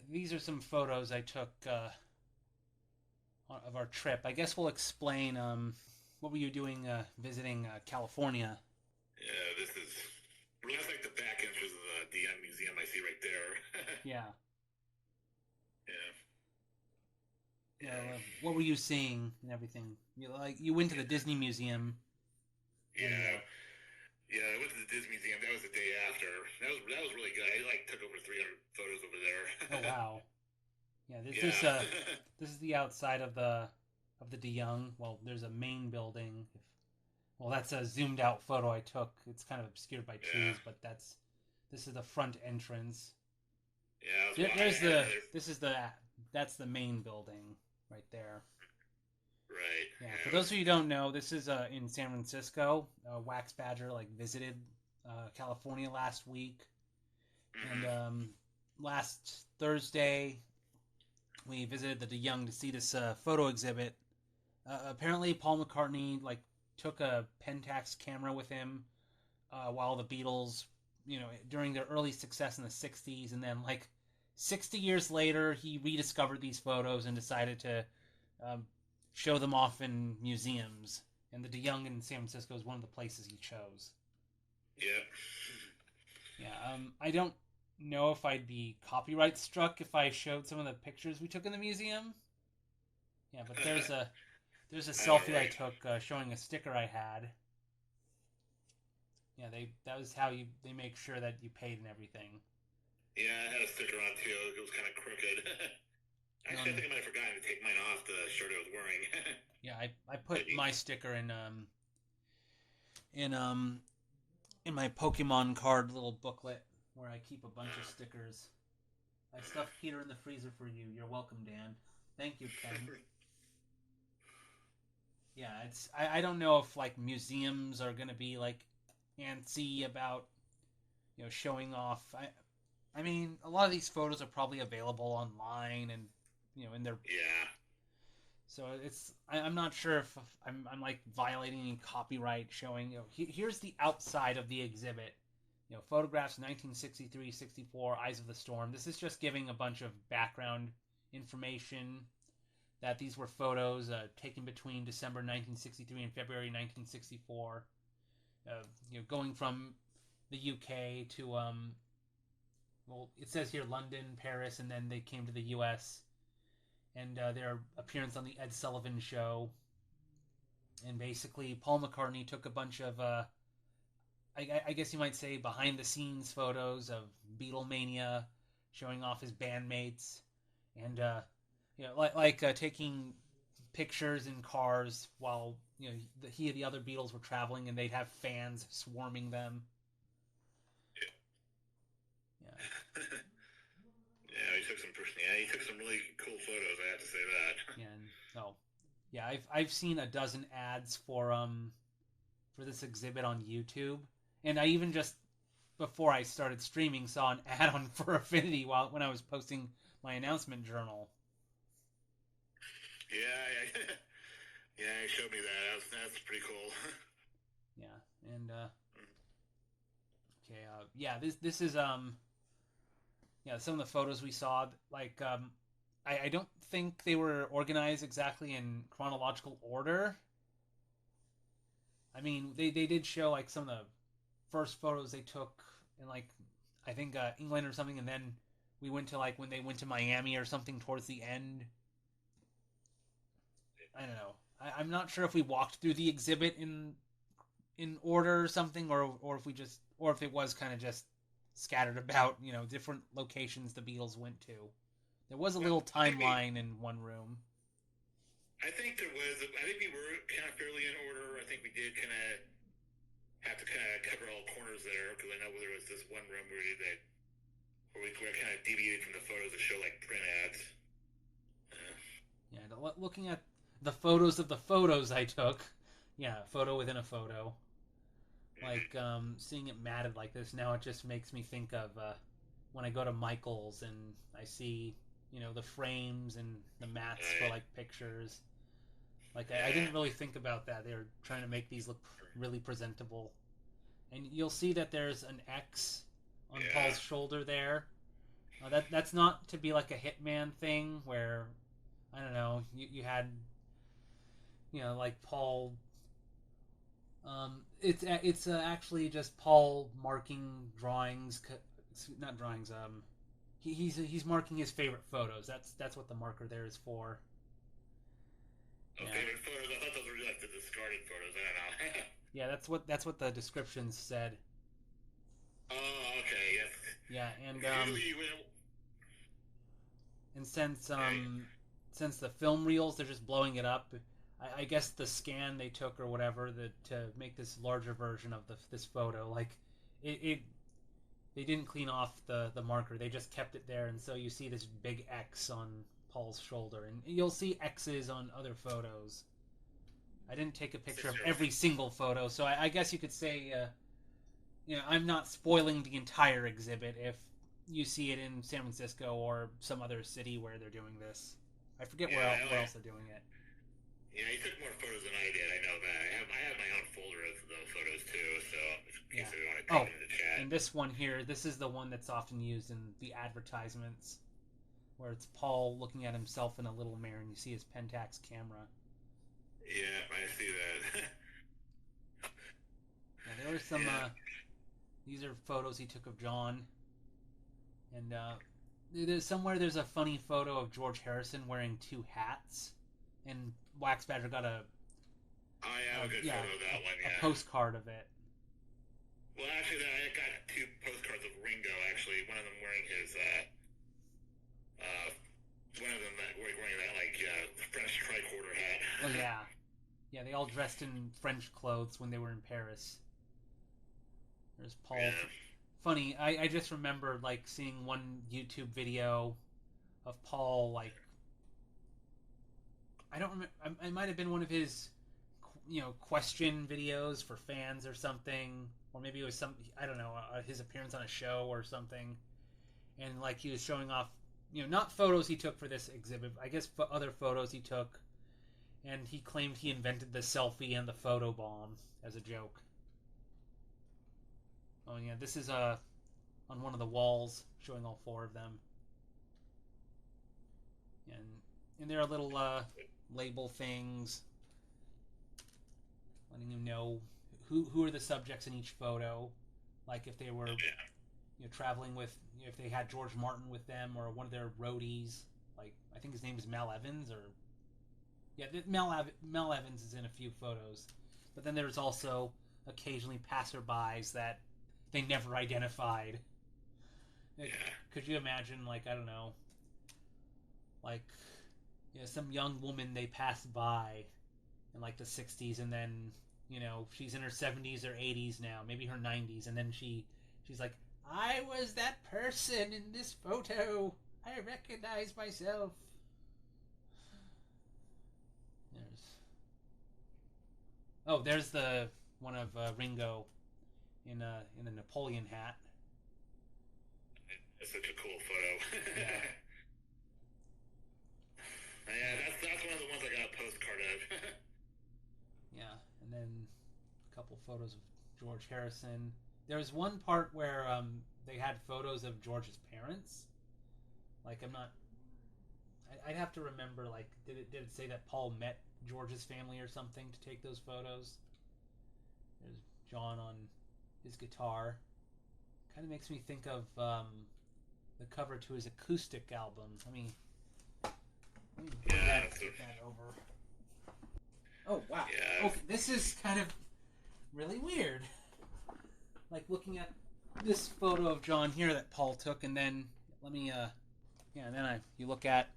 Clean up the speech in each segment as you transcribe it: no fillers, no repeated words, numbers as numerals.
these are some photos I took of our trip. I guess we'll explain what were you doing visiting California? Yeah, this is. Well, that's like the back entrance of the DM museum I see right there. Yeah. Yeah, Yeah. yeah, What were you seeing and everything? You went to the Disney Museum and yeah, yeah. I went to the Disney Museum. That was the day after. That was really good. I like took over 300 photos over oh there. wow. Yeah, Yeah, this is the outside of the De Young. Well, there's a main building. Well, that's a zoomed out photo I took. It's kind of obscured by yeah, trees, but this is the front entrance. yeah. I There's had the another. this is the that's the main building right there. Right. Yeah, for Yeah, those of you who don't know, this is in San Francisco. WaxBadger visited California last week, and last Thursday we visited the De Young to see this photo exhibit. Apparently, Paul McCartney took a Pentax camera with him while the Beatles, during their early success in the '60s, and then 60 years later, he rediscovered these photos and decided to um, show them off in museums. And the De Young in San Francisco is one of the places he chose. yeah. Yeah, I don't know if I'd be copyright struck if I showed some of the pictures we took in the museum. Yeah, but there's a I know, selfie I right? took showing a sticker I had. Yeah, that was how they make sure that you paid and everything. Yeah, I had a sticker on too. It was kind of crooked. Actually, I On think I might have forgotten to take mine off the shirt I was wearing. Yeah, I put Maybe. my sticker in in my Pokemon card little booklet where I keep a bunch of stickers. I stuffed Peter in the freezer for you. You're welcome, Dan. Thank you, Ken. Yeah, I don't know if museums are gonna be antsy about showing off. I mean a lot of these photos are probably available online and in their Yeah. so I'm not sure if I'm violating any copyright showing here's the outside of the exhibit. Photographs 1963, 64, Eyes of the Storm. This is just giving a bunch of background information that these were photos taken between December 1963 and February 1964. Going from the UK to well, it says here London, Paris, and then they came to the US and their appearance on the Ed Sullivan Show. And basically, Paul McCartney took a bunch of, I guess you might say, behind the scenes photos of Beatlemania, showing off his bandmates, and taking pictures in cars while he and the other Beatles were traveling, and they'd have fans swarming them. Yeah, He took some really cool photos. I have to say that. yeah, and oh, yeah. I've seen a dozen ads for this exhibit on YouTube, and I even just before I started streaming saw an ad on for Affinity when I was posting my announcement journal. Yeah, yeah, yeah. He showed me that. That's pretty cool. Yeah, and okay, yeah, this is yeah, some of the photos we saw I don't think they were organized exactly in chronological order. I mean, they did show some of the first photos they took in I think England or something, and then we went to when they went to Miami or something towards the end. I don't know. I'm not sure if we walked through the exhibit in order or something, or if we just or if it was kind of just scattered about different locations the Beatles went to. There was a Well, little I think we. timeline in one room. I think there was. I think we were kind of fairly in order. I think we did kind of have to kind of cover all corners there because I know there was this one room where we were kind of deviated from the photos to show like print ads. Uh, Yeah, looking at the photos of the photos I took. Yeah, photo within a photo. mhm. Seeing it matted like this now, it just makes me think of when I go to Michael's and I see the frames and the mats for Right. pictures. I Yeah. didn't really think about that. They were trying to make these look really presentable, and you'll see that there's an X on Yeah. Paul's shoulder there. That's not to be like a Hitman thing where I don't know you had like Paul. It's actually just Paul marking drawings, not drawings. He's marking his favorite photos. That's what the marker there is for. Oh, yeah. Favorite photos. I thought those were like the discarded photos. I don't know. Yeah, that's what the descriptions said. Oh, okay. Yes. Yeah, and since the film reels they're just blowing it up. I guess the scan they took or whatever to make this larger version of this photo, like it they didn't clean off the marker. They just kept it there, and so you see this big X on Paul's shoulder, and you'll see X's on other photos. I didn't take a picture of every single photo, so I guess you could say, I'm not spoiling the entire exhibit if you see it in San Francisco or some other city where they're doing this. I forget where else they're doing it. Yeah, he took more photos than I did. I know that. I have my own folder of those photos too. So in case they want to take it in the chat. And this one here, this is the one that's often used in the advertisements, where it's Paul looking at himself in a little mirror, and you see his Pentax camera. Yeah, I see that. Yeah, there were some. These are photos he took of John, and there's a funny photo of George Harrison wearing two hats, and WaxBadger got a good photo of that one. Yeah, a postcard of it. Well, actually, I got two postcards of Ringo. Actually, one of them wearing his one of them wearing that French tricorder hat. Oh yeah. Yeah, they all dressed in French clothes when they were in Paris. There's Paul. Yeah. Funny, I just remember seeing one YouTube video of Paul I don't remember. It might have been one of his question videos for fans or something, or maybe it was I don't know, his appearance on a show or something, and he was showing off not photos he took for this exhibit, I guess other photos he took. And he claimed he invented the selfie and the photo bomb as a joke. Oh yeah, this is on one of the walls showing all four of them. And there are little label things letting you know who are the subjects in each photo. Like if they were traveling with, if they had George Martin with them or one of their roadies. I think his name is Mel Evans or... Yeah, Mel Evans is in a few photos. But then there's also occasionally passerbys that they never identified. Could you imagine, I don't know, some young woman they passed by in, the 60s, and then, she's in her 70s or 80s now, maybe her 90s, and then she's like, I was that person in this photo. I recognize myself. There's the one of Ringo in a Napoleon hat. It's such a cool photo. Yeah, that's one of the ones I got a postcard of. Yeah, and then a couple photos of George Harrison. There was one part where they had photos of George's parents. I'd have to remember. Did it say that Paul met George's family or something to take those photos? There's John on his guitar. Kind of makes me think of the cover to his acoustic album. Let me put that over. Oh wow! Yeah. Okay, this is kind of really weird. Looking at this photo of John here that Paul took, and then you look at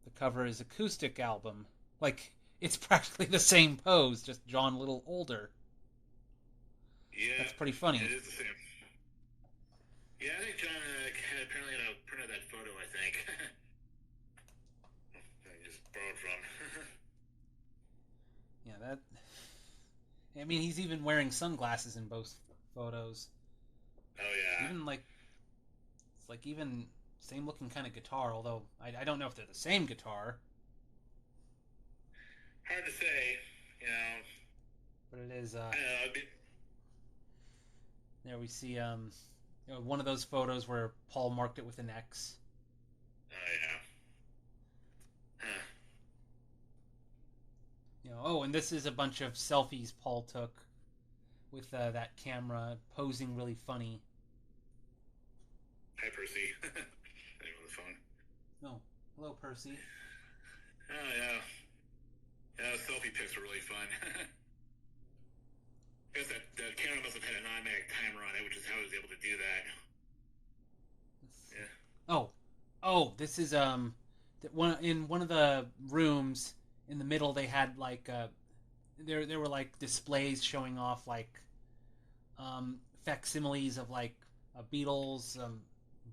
the cover of his acoustic album. It's practically the same pose, just John a little older. Yeah, that's pretty funny. It is the same. Yeah, I think John apparently had a print of that photo. I think I just borrowed from. Yeah, that. I mean, he's even wearing sunglasses in both photos. Oh yeah. Even it's even same looking kind of guitar, although I don't know if they're the same guitar. Hard to say, But it is. I don't know. There we see one of those photos where Paul marked it with an X. Oh yeah. Huh. And this is a bunch of selfies Paul took with that camera, posing really funny. Hi, Percy. I'm on the phone. Oh, hello, Percy. Oh yeah. Yeah, those selfie pics were really fun. I guess that the camera must have had an automatic timer on it, which is how he was able to do that. Yeah. This is in one of the rooms in the middle. They had like there were like displays showing off like facsimiles of like Beatles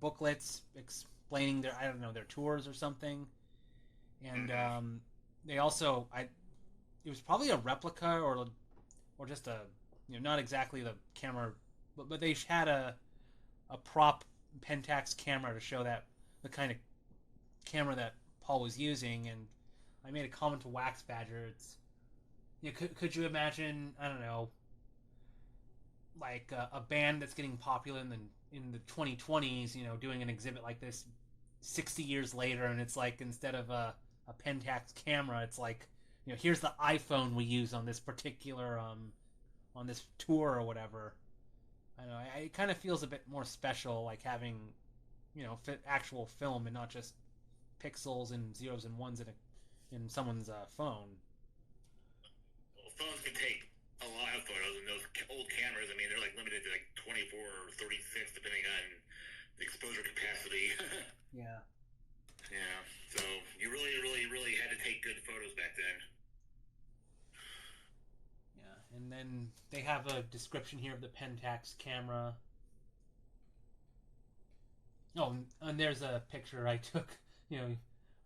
booklets explaining their, I don't know, their tours or something. And they also, it was probably a replica or just a, not exactly the camera, but they had a prop Pentax camera to show that the kind of camera that Paul was using. And I made a comment to WaxBadger. It's, could you imagine, I don't know, like a band that's getting popular in the 2020s, doing an exhibit like this 60 years later, and it's like, instead of a Pentax camera, it's like, here's the iPhone we use on this particular on this tour or whatever. I don't know. It kind of feels a bit more special, like having, actual film and not just pixels and zeros and ones in someone's phone. Well, phones can take a lot of photos, and those old cameras, I mean, they're like limited to like 24 or 36, depending on the exposure capacity. Yeah. Yeah. So you really, really, really had to take good photos back then. Yeah, and then they have a description here of the Pentax camera. Oh, and there's a picture I took,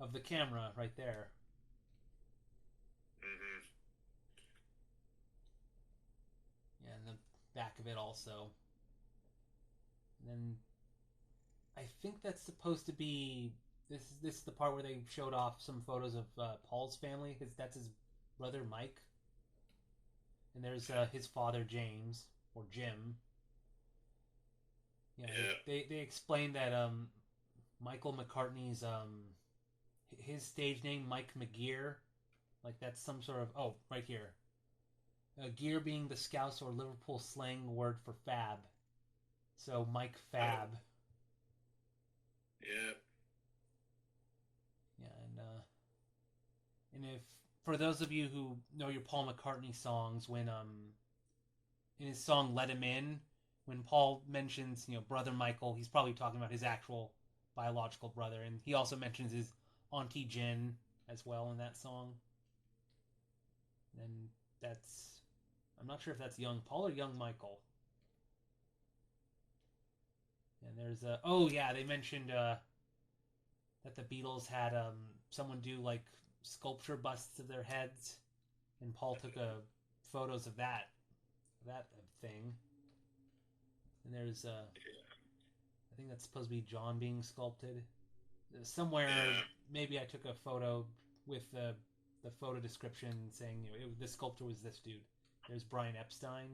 of the camera right there. Mm-hmm. Yeah, and the back of it also. And then I think that's supposed to be this is the part where they showed off some photos of Paul's family. That's his brother Mike, and there's his father James or Jim. Yeah, they explained that Michael McCartney's his stage name Mike McGear, like that's some sort of, oh, right here, gear being the Scouse or Liverpool slang word for fab, so Mike Fab. Oh. Yeah. Yeah, and if, for those of you who know your Paul McCartney songs, when in his song "Let Him In," when Paul mentions brother Michael, he's probably talking about his actual biological brother, and he also mentions his Auntie Jen as well in that song. And that's, I'm not sure if that's young Paul or young Michael. And there's they mentioned that the Beatles had someone do like sculpture busts of their heads, and Paul took photos of that thing. And there's I think that's supposed to be John being sculpted somewhere. Yeah. Maybe I took a photo with the photo description saying the sculptor was this dude. There's Brian Epstein.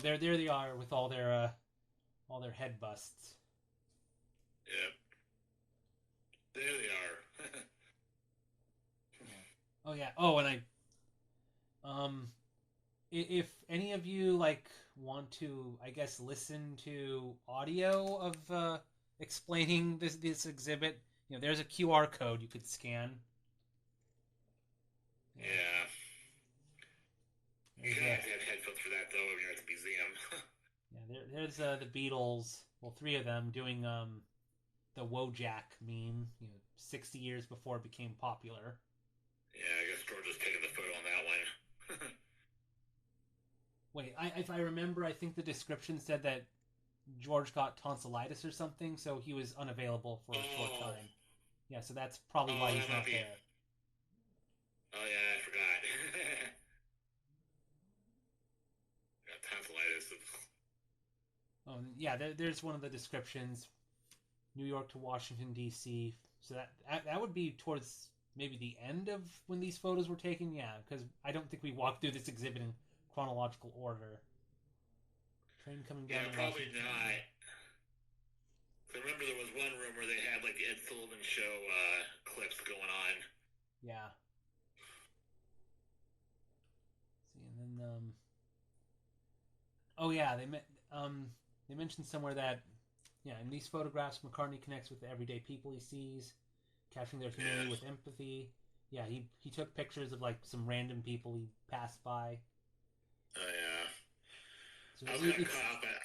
There they are with all their head busts. Yep. There they are. Oh yeah. Oh, and if any of you want to, I guess, listen to audio of explaining this exhibit, there's a QR code you could scan. Yeah. You have to have headphones for that, though, when you're at the museum. Yeah, there's the Beatles, well, 3 of them, doing the Wojak meme, 60 years before it became popular. Yeah, I guess George was taking the photo on that one. Wait, if I remember, I think the description said that George got tonsillitis or something, so he was unavailable for a short time. Yeah, so that's probably why he's not there. Oh yeah, I forgot. Got tonsillitis. Oh yeah, there's one of the descriptions. New York to Washington D.C. So that would be towards maybe the end of when these photos were taken. Yeah, because I don't think we walked through this exhibit in chronological order. Train coming down. Yeah, probably not. I remember there was one room where they had like the Ed Sullivan Show clips going on. Yeah. See, and then oh yeah, they mentioned somewhere that in these photographs McCartney connects with the everyday people he sees, capturing their humanity with empathy. Yeah, he took pictures of like some random people he passed by. Oh yeah. So I was kind of caught up at.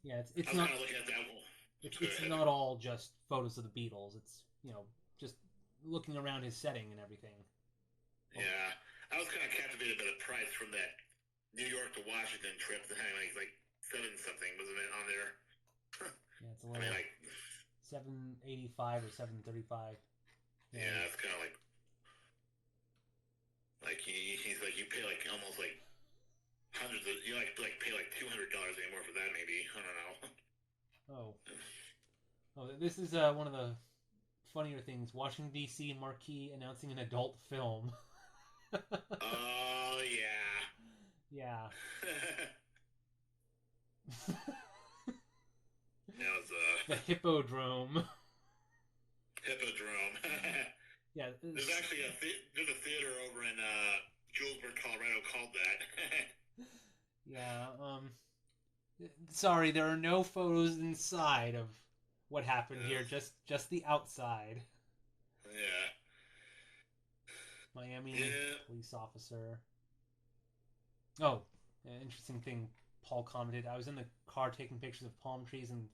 Yeah, it's I was not. kind of looking at that one. It's not all just photos of the Beatles. It's just looking around his setting and everything. Yeah, I was kind of captivated by the price from that New York to Washington trip. Like 7-something, wasn't it on there? Yeah, it's a little. I mean, $785 or $735. Yeah, it's kind of like he's like you pay like almost like hundreds of you pay like $200 anymore for that maybe. I don't know. Oh, this is one of the funnier things. Washington D.C. marquee announcing an adult film. Oh yeah. Yeah. That was the Hippodrome. Yeah. There's actually there's a theater over in Julesburg, Colorado called that. Yeah. Sorry, there are no photos inside of what happened here. Just the outside. Yeah. Miami police officer. Oh, an interesting thing. Paul commented, I was in the car taking pictures of palm trees and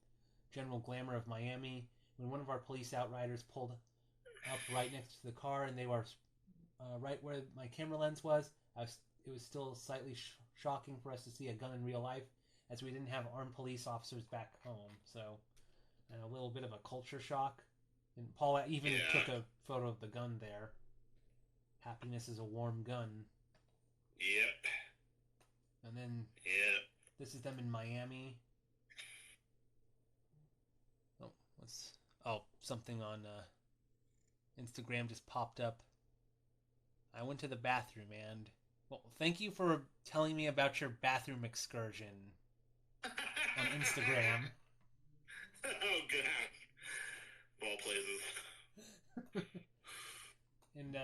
general glamour of Miami when one of our police outriders pulled up right next to the car, and they were right where my camera lens was. It was still slightly shocking for us to see a gun in real life, as we didn't have armed police officers back home. So, and a little bit of a culture shock. And Paul even took a photo of the gun there. Happiness is a warm gun. Yep. And then this is them in Miami. Something on Instagram just popped up. I went to the bathroom and thank you for telling me about your bathroom excursion on Instagram. Oh god. Ball places. And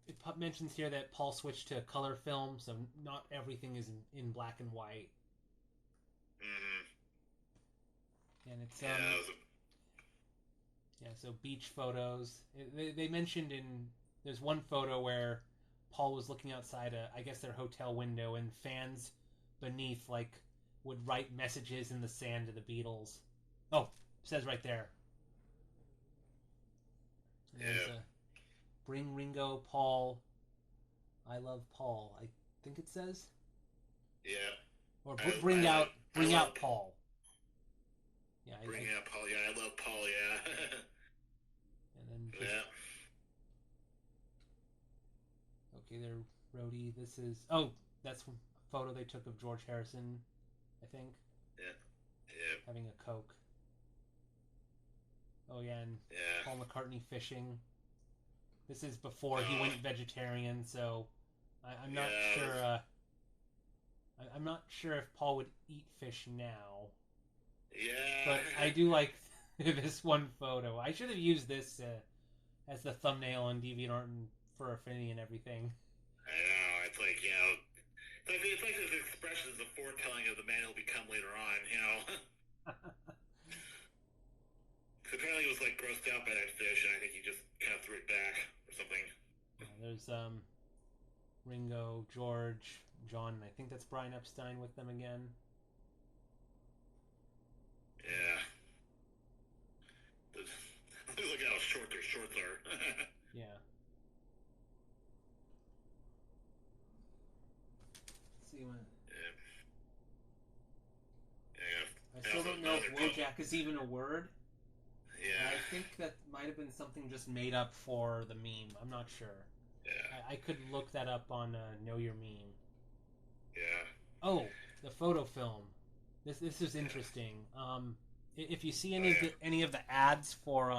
it mentions here that Paul switched to color film, so not everything is in black and white. Mm-hmm. And it's so beach photos. They mentioned there's one photo where Paul was looking outside I guess their hotel window, and fans beneath would write messages in the sand to the Beatles. Oh, it says right there. Yeah. Bring Ringo, Paul. I love Paul. I think it says. Yeah. Or bring out Paul. Yeah. Bring out Paul. Yeah, I love Paul. Yeah. And then. Okay, they're roadie. This is that's a photo they took of George Harrison, I think. Yeah. Yeah. Having a Coke. Oh yeah, and Paul McCartney fishing. This is before he went vegetarian, so I'm not sure. I'm not sure if Paul would eat fish now. Yeah. But I do like this one photo. I should have used this as the thumbnail on DeviantArt for Affinity and everything. I know. It's like it's like this expression is a foretelling of the man he'll become later on. Apparently, he was grossed out by that fish, and I think he just kind of threw it back or something. There's Ringo, George, John, and I think that's Brian Epstein with them again. Yeah. Look at how short their shorts are. Yeah. Let's see when. Yeah. I still don't know if Wojak is even a word. Yeah. I think that might have been something just made up for the meme. I'm not sure. Yeah. I could look that up on Know Your Meme. Yeah. Oh, the photo film. This is interesting. If you see any of the ads for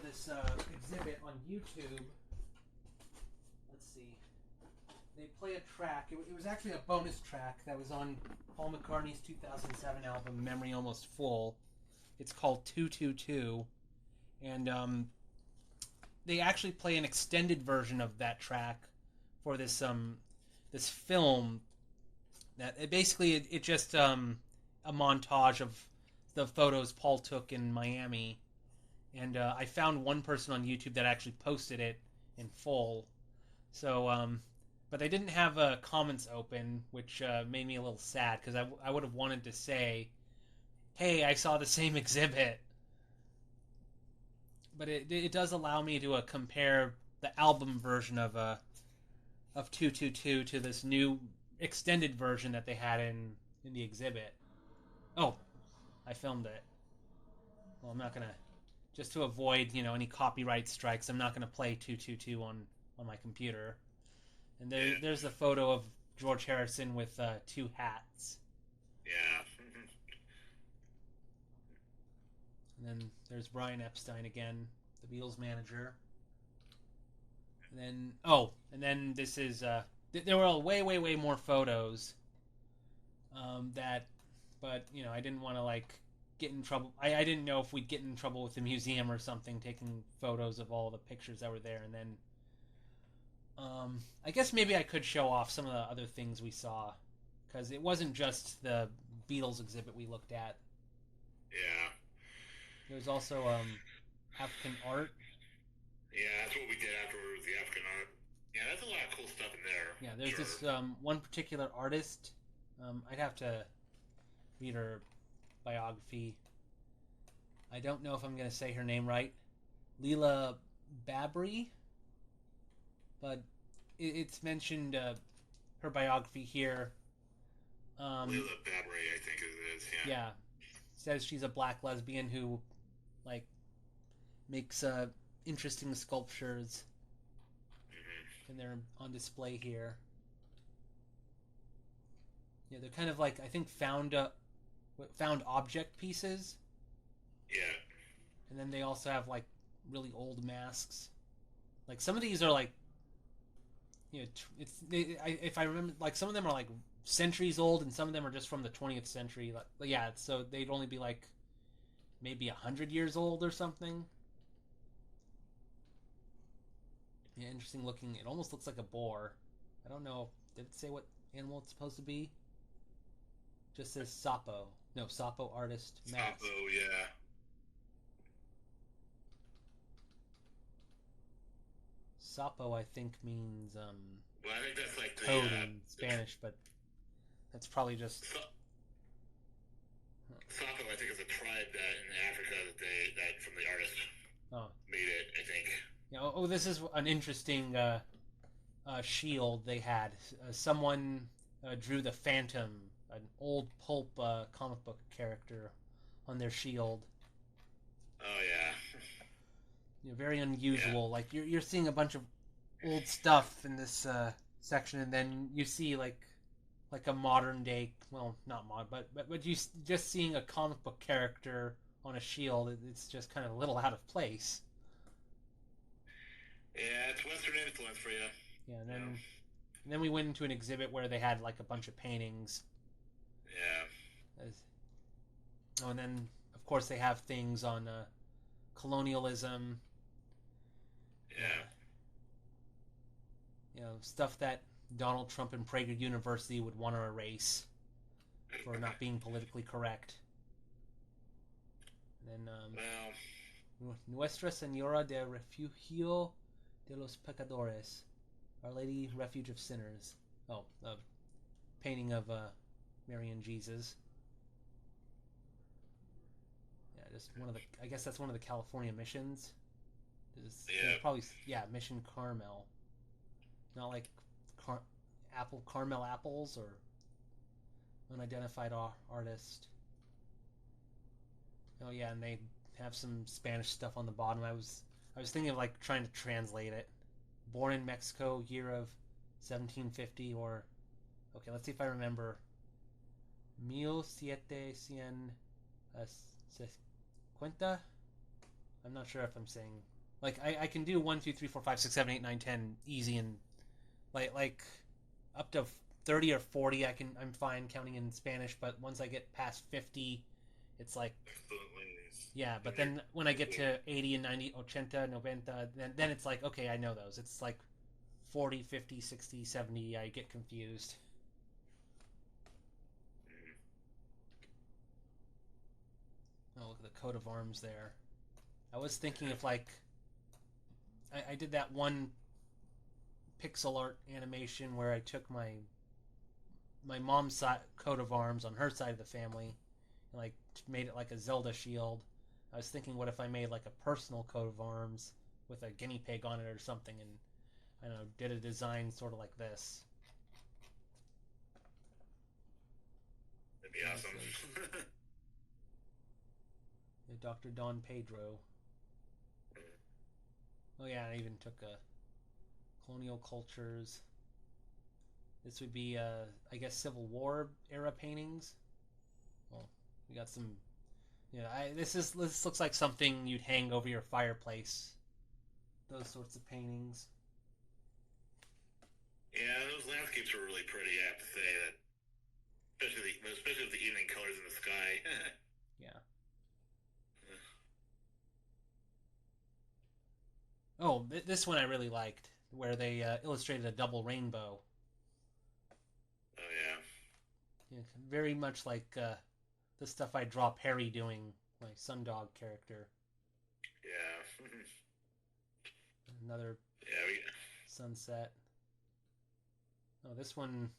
this exhibit on YouTube, let's see. they play a track. It was actually a bonus track that was on Paul McCartney's 2007 album, Memory Almost Full. It's called 222. And they actually play an extended version of that track for this film that it just a montage of the photos Paul took in Miami. And I found one person on YouTube that actually posted it in full. So, but they didn't have comments open, which made me a little sad because I would have wanted to say, hey, I saw the same exhibit. But it does allow me to compare the album version of 222 to this new extended version that they had in the exhibit. Oh, I filmed it. Well, I'm not going to... Just to avoid, any copyright strikes, I'm not going to play 222 on my computer. And there's a photo of George Harrison with 2 hats. Yeah. And then there's Brian Epstein again, the Beatles manager. And then this is there were way more photos but I didn't want to get in trouble. I didn't know if we'd get in trouble with the museum or something taking photos of all the pictures that were there. And then I guess maybe I could show off some of the other things we saw, because it wasn't just the Beatles exhibit we looked at. Yeah. There's also African art. Yeah, that's what we did afterwards, the African art. Yeah, that's a lot of cool stuff in there. Yeah, there's this one particular artist. I'd have to read her biography. I don't know if I'm going to say her name right. Leela Babri. But it's mentioned her biography here. Leela Babri, I think it is, yeah. Yeah. Says she's a black lesbian who, makes interesting sculptures. Mm-hmm. And they're on display here. Yeah, they're kind of I think found object pieces. Yeah. And then they also have really old masks. Some of these are if I remember, some of them are centuries old, and some of them are just from the 20th century. Yeah, so they'd only be maybe 100 years old or something. Yeah, interesting looking. It almost looks like a boar. I don't know. Did it say what animal it's supposed to be? Just says Sapo. No, Sapo artist mask. Sapo, yeah. Sapo, I think, means well, I think that's toad in Spanish, but that's probably just. Sapo, I think, is a tribe in Africa that from the artist made it, I think. Yeah. This is an interesting shield they had. Someone drew the Phantom, an old pulp comic book character, on their shield. Oh yeah. Very unusual. Yeah. You're seeing a bunch of old stuff in this section, and then you see a modern day, well, not mod, but you just seeing a comic book character on a shield. It's just kind of a little out of place. Yeah, it's Western influence for you. Yeah, and then we went into an exhibit where they had a bunch of paintings. Yeah. And then of course they have things on colonialism. Yeah. Stuff that Donald Trump and Prager University would want to erase for not being politically correct. And then Nuestra Señora de Refugio de los Pecadores, Our Lady Refuge of Sinners. Oh, a painting of Mary and Jesus. Yeah, just one of the. I guess that's one of the California missions. Probably Mission Carmel. Not Carmel apples or unidentified artist. Oh yeah, and they have some Spanish stuff on the bottom. I was thinking of trying to translate it. Born in Mexico, year of 1750, or okay, let's see if I remember. 1750. I'm not sure if I'm saying I can do 1, 2, 3, 4, 5, 6, 7, 8, 9, 10 easy, and like up to 30 or 40, I'm fine counting in Spanish, but once I get past 50, it's like, yeah, but then when I get to 80 and 90, 80, 90, then it's like, okay, I know those. It's like 40, 50, 60, 70, I get confused. Oh, look at the coat of arms there. I was thinking if, like, I did that one pixel art animation where I took my mom's coat of arms on her side of the family and, like, made it like a Zelda shield. I was thinking, what if I made like a personal coat of arms with a guinea pig on it or something, and I don't know, did a design sort of like this. That'd be awesome. Dr. Don Pedro. Oh yeah, I even took colonial cultures. This would be, I guess, Civil War era paintings. Well, we got some. This looks like something you'd hang over your fireplace. Those sorts of paintings. Yeah, those landscapes are really pretty. I have to say that, especially with the evening colors in the sky. Yeah. Oh, this one I really liked, where they illustrated a double rainbow. Oh yeah. Very much like the stuff I draw Perry doing, my Sundog character. Yeah. Another sunset. Oh, this one,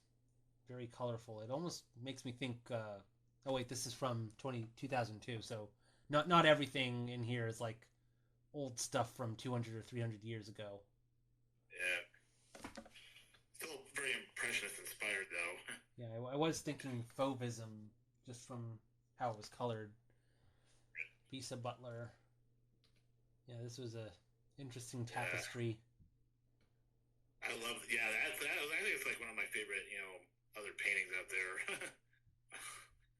very colorful. It almost makes me think. Oh wait, this is from 2002. So not everything in here is like old stuff from 200 or 300 years ago. Yeah. Still very impressionist inspired though. Yeah, I was thinking Fauvism just from how it was colored. Bisa Butler. Yeah, this was a interesting tapestry. I love, yeah, I think it's like one of my favorite, other paintings out there.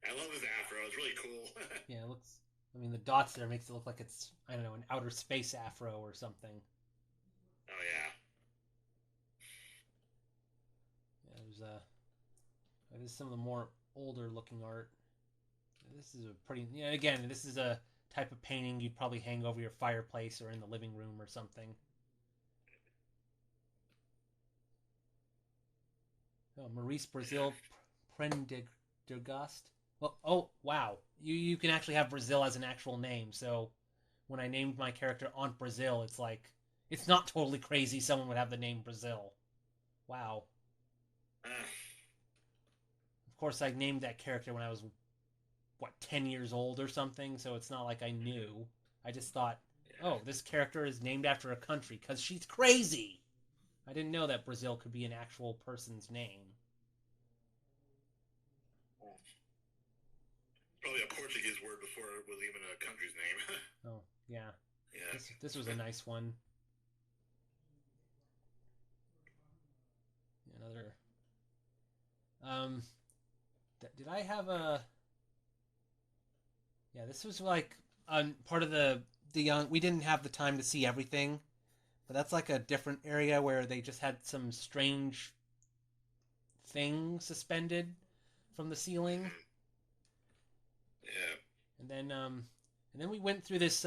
I love his afro. It's really cool. Yeah, it looks. I mean, the dots there makes it look like it's, I don't know, an outer space afro or something. Oh yeah. Yeah, there's some of the more older looking art. This is a pretty. Yeah, again, this is a type of painting you'd probably hang over your fireplace or in the living room or something. Oh, Maurice Brazil Prendergast. Well, oh wow, you can actually have Brazil as an actual name. So when I named my character Aunt Brazil, it's like it's not totally crazy. Someone would have the name Brazil. Wow. Of course, I named that character when I was 10 years old or something. So it's not like I knew. I just thought, oh, this character is named after a country because she's crazy. I didn't know that Brazil could be an actual person's name. Probably a Portuguese word before it was even a country's name. Oh, yeah. Yeah. This was a nice one. Another. Did I have a? Yeah, this was like part of the young. We didn't have the time to see everything, but that's like a different area where they just had some strange thing suspended from the ceiling. Yeah. And then we went through this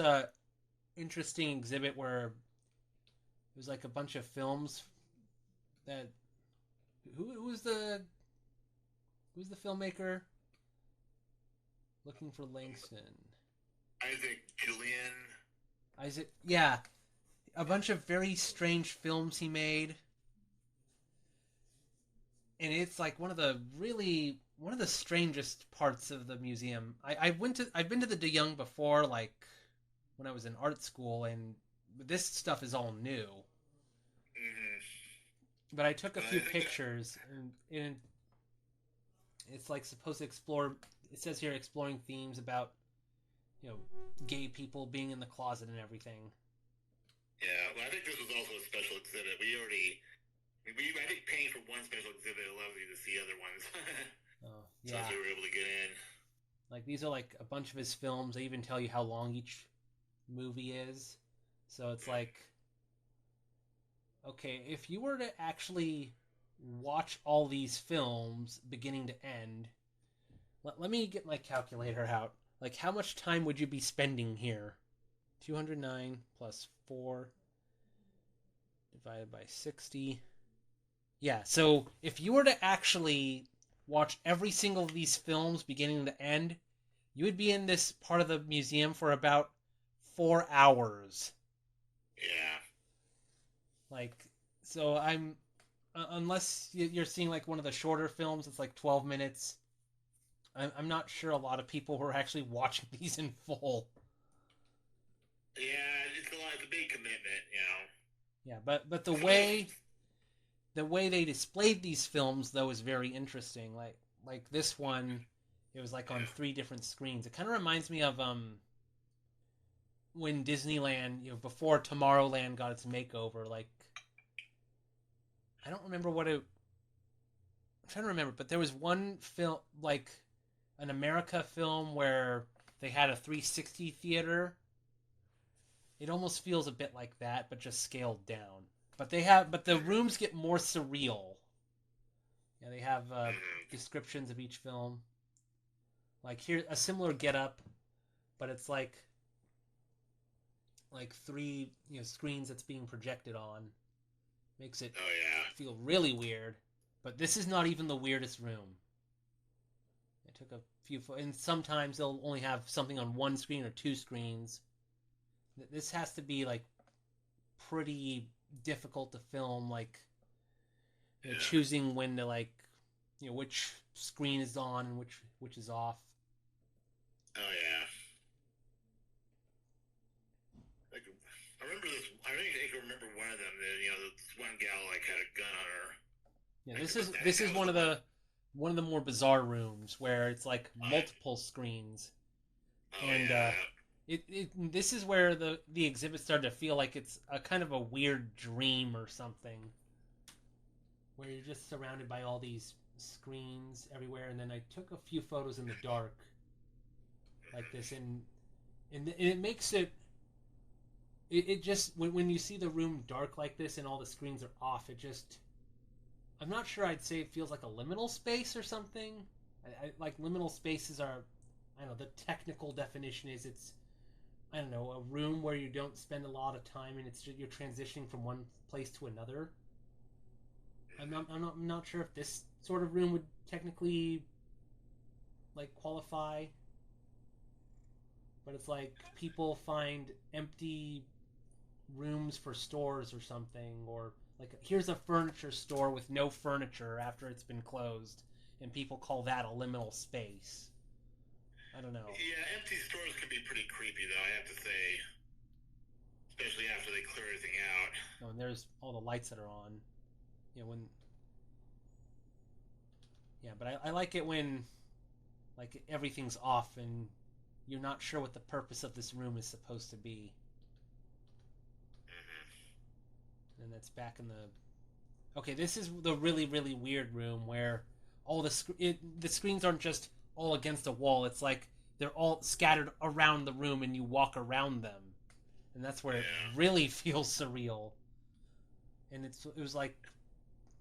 interesting exhibit where it was like a bunch of films that who's the filmmaker? Looking for Langston. Julien. Yeah, a bunch of very strange films he made, and it's like one of the strangest parts of the museum. I've been to the De Young before, like when I was in art school, and this stuff is all new. Mm-hmm. But I took a few pictures, and it's like supposed to explore. It says here exploring themes about, gay people being in the closet and everything. Yeah, well, I think this was also a special exhibit. I think paying for one special exhibit allows you to see other ones. Oh, yeah. So we were able to get in. Like, these are like a bunch of his films. They even tell you how long each movie is. So it's like, okay, if you were to actually watch all these films beginning to end. Let me get my calculator out. Like, how much time would you be spending here? 209 plus 4 divided by 60. Yeah, so if you were to actually watch every single of these films beginning to end, you would be in this part of the museum for about 4 hours. Yeah. Like, so I'm... unless you're seeing, like, one of the shorter films, it's like 12 minutes. I'm not sure a lot of people were actually watching these in full. Yeah, it's a lot. It's a big commitment, you know. Yeah, but the way they displayed these films though is very interesting. Like this one, it was like on 3 different screens. It kind of reminds me of when Disneyland, before Tomorrowland got its makeover. Like, I don't remember what it. I'm trying to remember, but there was one film, like an America film, where they had a 360 theater. It almost feels a bit like that, but just scaled down. But the rooms get more surreal. Yeah, they have descriptions of each film. Like here, a similar getup, but it's like 3 screens that's being projected on. Makes it feel really weird. But this is not even the weirdest room. I took a few, and sometimes they'll only have something on 1 screen or 2 screens. This has to be like pretty difficult to film, like choosing when to which screen is on and which is off. Oh yeah. Like, I remember this. I think I remember one of them. This one gal had a gun on her. Yeah, this is one of the more bizarre rooms where it's like multiple screens, and this is where the exhibit started to feel like it's a kind of a weird dream or something, where you're just surrounded by all these screens everywhere. And then I took a few photos in the dark like this, and it makes it just when you see the room dark like this and all the screens are off, I'm not sure I'd say it feels like a liminal space or something. I like liminal spaces are, I don't know, the technical definition is it's, I don't know, a room where you don't spend a lot of time and you're transitioning from one place to another. I'm not sure if this sort of room would technically qualify, but it's like people find empty rooms for stores or something, or like here's a furniture store with no furniture after it's been closed, and people call that a liminal space. I don't know. Yeah, empty stores can be pretty creepy, though, I have to say. Especially after they clear everything out. Oh, and there's all the lights that are on. But I like it when everything's off and you're not sure what the purpose of this room is supposed to be. And that's back in the... Okay, this is the really, really weird room where all the screens aren't just all against a wall. It's like they're all scattered around the room and you walk around them. And that's where it really feels surreal. And it was like,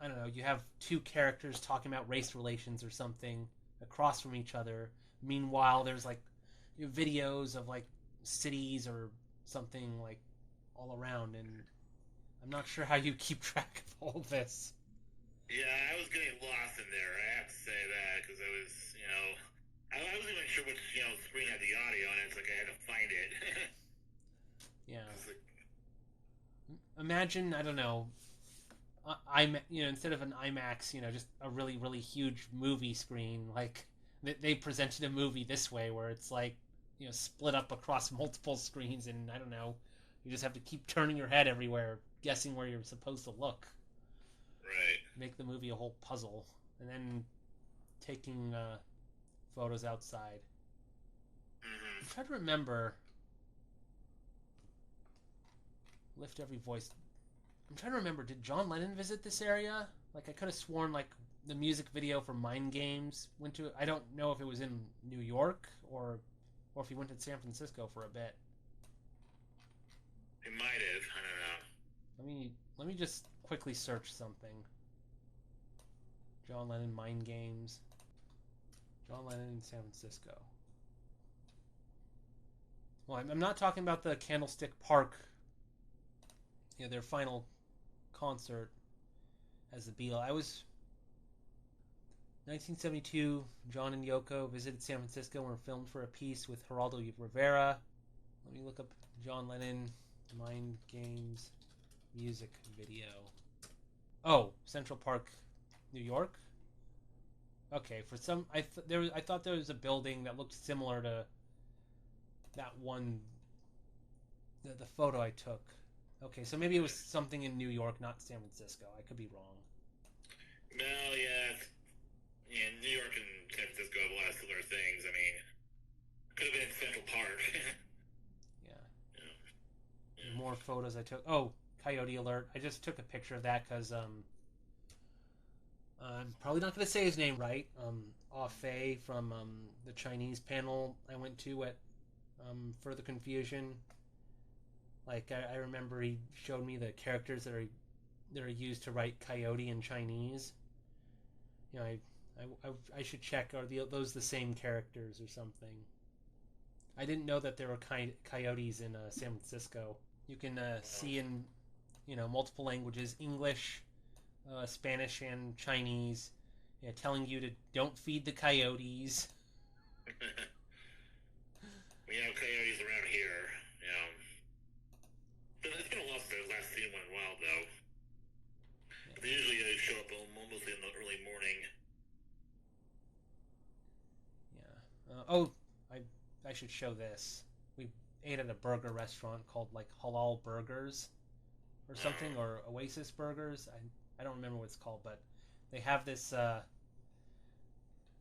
I don't know, you have 2 characters talking about race relations or something across from each other. Meanwhile, there's videos of cities or something all around, and I'm not sure how you keep track of all this. Yeah, I was getting lost in there. I have to say that because I was, I wasn't even sure which, screen had the audio on it. It's like I had to find it. Yeah. Imagine, I don't know, instead of an IMAX, just a really, really huge movie screen. They presented a movie this way, where it's split up across multiple screens, and I don't know, you just have to keep turning your head everywhere, guessing where you're supposed to look. Right. Make the movie a whole puzzle, and then taking photos outside. I'm trying to remember. Lift every voice. I'm trying to remember. Did John Lennon visit this area? I could have sworn the music video for Mind Games went to. I don't know if it was in New York or if he went to San Francisco for a bit. It might have. I don't know. Let me just quickly search something. John Lennon Mind Games. John Lennon in San Francisco. Well, I'm not talking about the Candlestick Park, their final concert as the Beatles. I was 1972. John and Yoko visited San Francisco and were filmed for a piece with Geraldo Rivera. Let me look up John Lennon Mind Games music video. Oh, Central Park, New York. Okay, for some, I thought there was a building that looked similar to that one, the photo I took. Okay, so maybe it was something in New York, not San Francisco. I could be wrong. No, yeah, New York and San Francisco have a lot of similar things. I mean, could have been Central Park. Yeah. More photos I took. Oh, coyote alert! I just took a picture of that because I'm probably not going to say his name right. Fei from the Chinese panel I went to at Further Confusion. Like I remember he showed me the characters that are used to write coyote in Chinese. I should check, are those the same characters or something? I didn't know that there were coyotes in San Francisco. You can see in multiple languages, English, Spanish, and Chinese, telling you to don't feed the coyotes. We have coyotes around here. It's been a while since I've last seen one in a while, though. They usually show up mostly in the early morning. Yeah. I should show this. We ate at a burger restaurant called like Halal Burgers or something, or Oasis Burgers. I don't remember what it's called, but they have this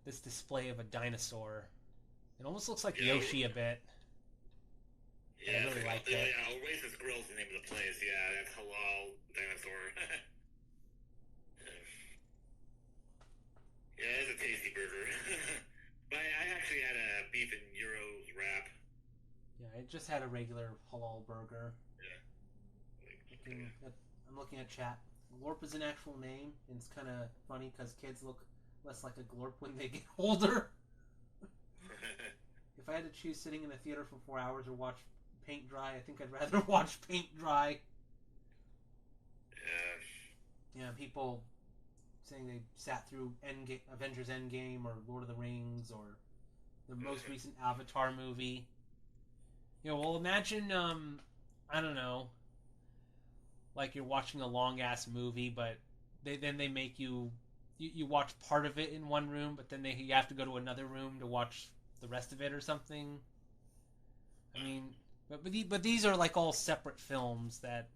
this display of a dinosaur. It almost looks like Yoshi a bit. Yeah, I really like it. Yeah, Oasis Grill's the name of the place. Yeah, that's halal dinosaur. Yeah, it's a tasty burger. But I actually had a beef and gyros wrap. Yeah, I just had a regular halal burger. Yeah. I'm looking at chat. Glorp is an actual name, and it's kind of funny because kids look less like a glorp when they get older. If I had to choose sitting in a theater for 4 hours or watch paint dry, I think I'd rather watch paint dry. Yeah, people saying they sat through Avengers Endgame or Lord of the Rings or the most recent Avatar movie. Well, imagine, I don't know, like you're watching a long-ass movie, but they make you watch part of it in one room, but then you have to go to another room to watch the rest of it or something. I mean, but these are like all separate films that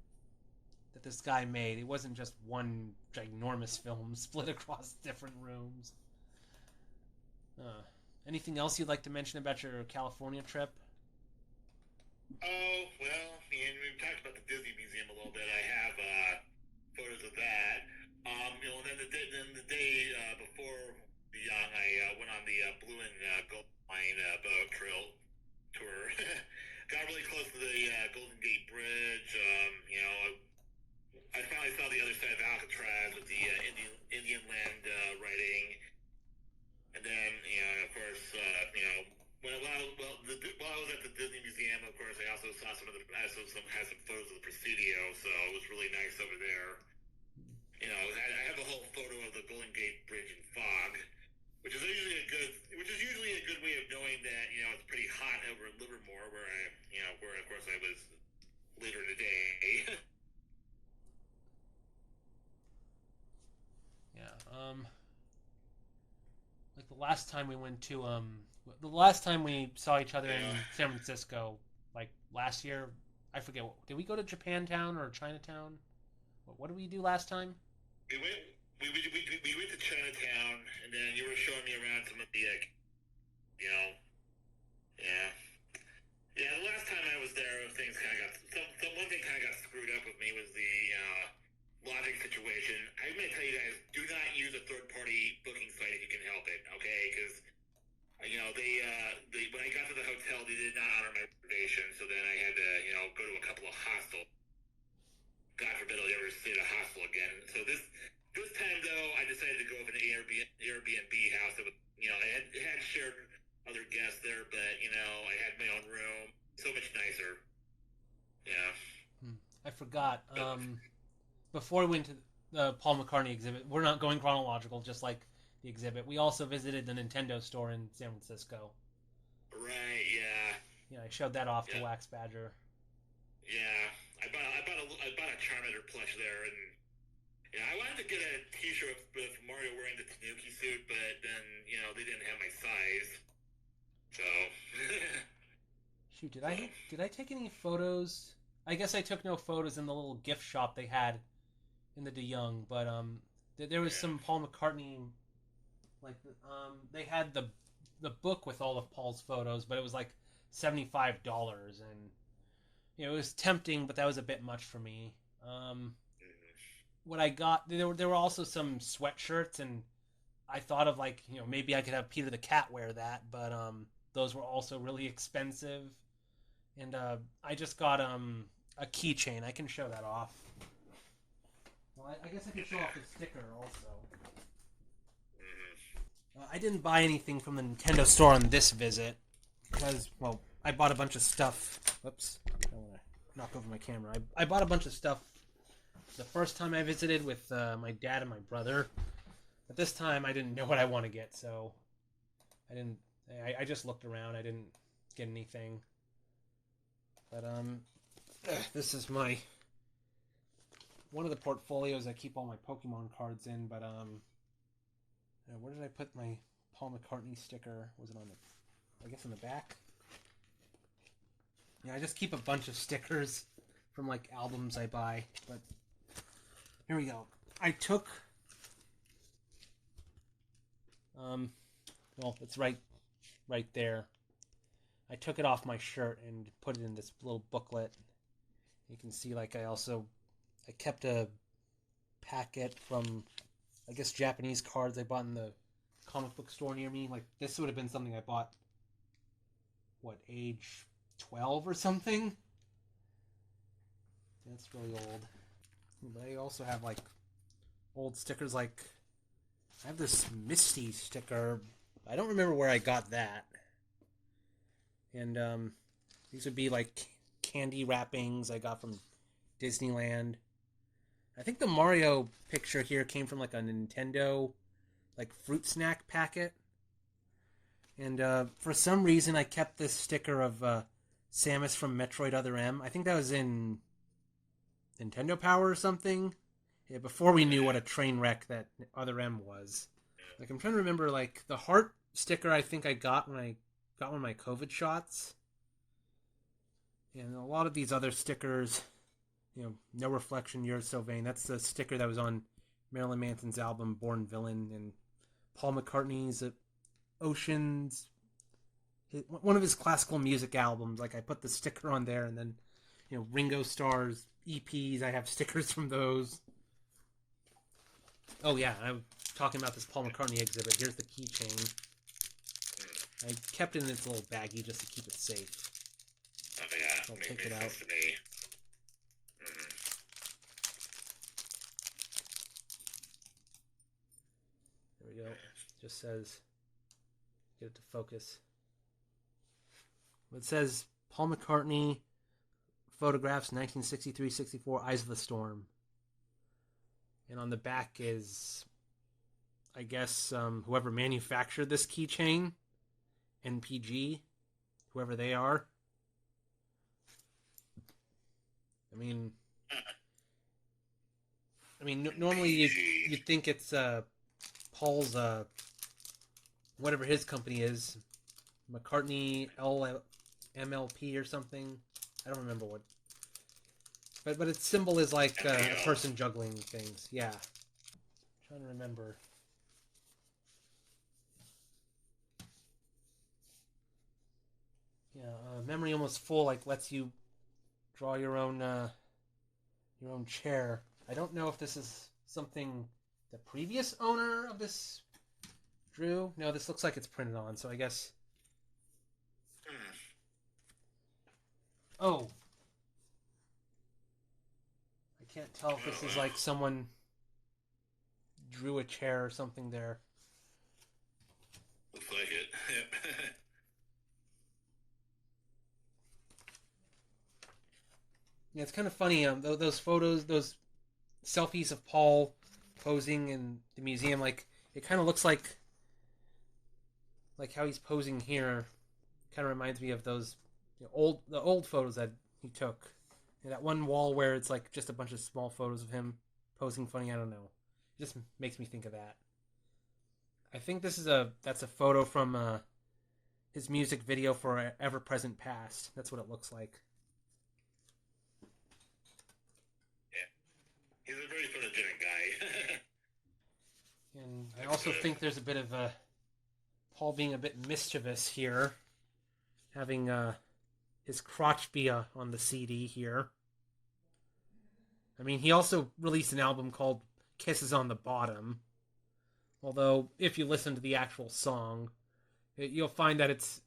this guy made. It wasn't just one ginormous film split across different rooms. Anything else you'd like to mention about your California trip? Oh, well, we've talked about the Disney Museum a little bit. I have photos of that. And then the day before the young, I went on the Blue and Gold Line boat tour. Got really close to the Golden Gate Bridge. I finally saw the other side of Alcatraz with the Indian land writing. And then, of course, while I was at the Disney Museum, of course, I also saw had some photos of the Presidio, so it was really nice over there. I have a whole photo of the Golden Gate Bridge in fog, which is usually a good way of knowing that it's pretty hot over in Livermore, where of course I was later in the day. Yeah. Like the last time we saw each other in San Francisco, like last year, I forget. Did we go to Japantown or Chinatown? What did we do last time? We went to Chinatown, and then you were showing me around some of the, the last time I was there, things kind of one thing kind of got screwed up with me was the lodging situation. I'm going to tell you guys, do not use a third-party booking site if you can help it, okay? Because, they when I got to the hotel, they did not honor my reservation, so then I had to, go to a couple of hostels. God forbid I'll ever stay at a hostel again. So this time, though, I decided to go with an Before we went to the Paul McCartney exhibit, we're not going chronological, just like the exhibit. We also visited the Nintendo store in San Francisco. Right. Yeah. Yeah, I showed that off to WaxBadger. Yeah. I bought a Charmander plush there, and yeah, I wanted to get a T-shirt with Mario wearing the Tanuki suit, but then they didn't have my size. So. Shoot, did I take any photos? I guess I took no photos in the little gift shop they had in the De Young, but there was some Paul McCartney, like they had the book with all of Paul's photos, but it was like $75, and it was tempting, but that was a bit much for me. What I got, there were also some sweatshirts, and I thought of like maybe I could have Peter the Cat wear that, but those were also really expensive, and I just got a keychain. I can show that off. Well, I guess I can show off the sticker also. I didn't buy anything from the Nintendo store on this visit because, well, I bought a bunch of stuff. Whoops, I want to knock over my camera. I bought a bunch of stuff the first time I visited with my dad and my brother. But this time I didn't know what I want to get, so I didn't. I just looked around. I didn't get anything. But this is one of the portfolios I keep all my Pokemon cards in. But where did I put my Paul McCartney sticker? Was it on I guess in the back? Yeah, I just keep a bunch of stickers from like albums I buy. But here we go. I took well, it's right there. I took it off my shirt and put it in this little booklet. You can see like I kept a packet from I guess Japanese cards I bought in the comic book store near me. Like this would have been something I bought age 12 or something. That's really old. But I also have like old stickers, like I have this Misty sticker. I don't remember where I got that. And these would be like candy wrappings I got from Disneyland. I think the Mario picture here came from like a Nintendo like fruit snack packet. And for some reason I kept this sticker of Samus from Metroid Other M. I think that was in Nintendo Power or something. Yeah, before we knew what a train wreck that Other M was. Like I'm trying to remember like the heart sticker I think I got when I got one of my COVID shots. And a lot of these other stickers, No Reflection, You're So Vain. That's the sticker that was on Marilyn Manson's album Born Villain, and Paul McCartney's Oceans, one of his classical music albums. Like I put the sticker on there, and then Ringo Starr's EPs, I have stickers from those. Oh yeah, I'm talking about this Paul McCartney exhibit. Here's the keychain. I kept it in its little baggie just to keep it safe. Oh yeah, I'll take it out. There we go. Just says, get it to focus. It says Paul McCartney photographs 1963-64 Eyes of the Storm. And on the back is, I guess, whoever manufactured this keychain, NPG, whoever they are. I mean, normally you'd think it's Paul's whatever his company is, McCartney MLP or something. I don't remember what. But its symbol is like a person juggling things. Yeah. I'm trying to remember. Yeah, Memory Almost Full like lets you draw your own chair. I don't know if this is something the previous owner of this drew. No, this looks like it's printed on, so I guess. Oh. I can't tell if this is like someone drew a chair or something there. Looks like it. Yeah, it's kind of funny. Those photos, those selfies of Paul posing in the museum, like it kind of looks like how he's posing here. Kind of reminds me of those the old photos that he took. And that one wall where it's like just a bunch of small photos of him posing funny. I don't know. It just makes me think of that. I think that's a photo from his music video for Ever Present Past. That's what it looks like. Yeah, he's a very photogenic guy. And I also think there's a bit of Paul being a bit mischievous here, having his crotch be on the CD here. I mean, he also released an album called Kisses on the Bottom. Although, if you listen to the actual song, you'll find that it's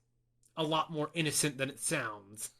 a lot more innocent than it sounds.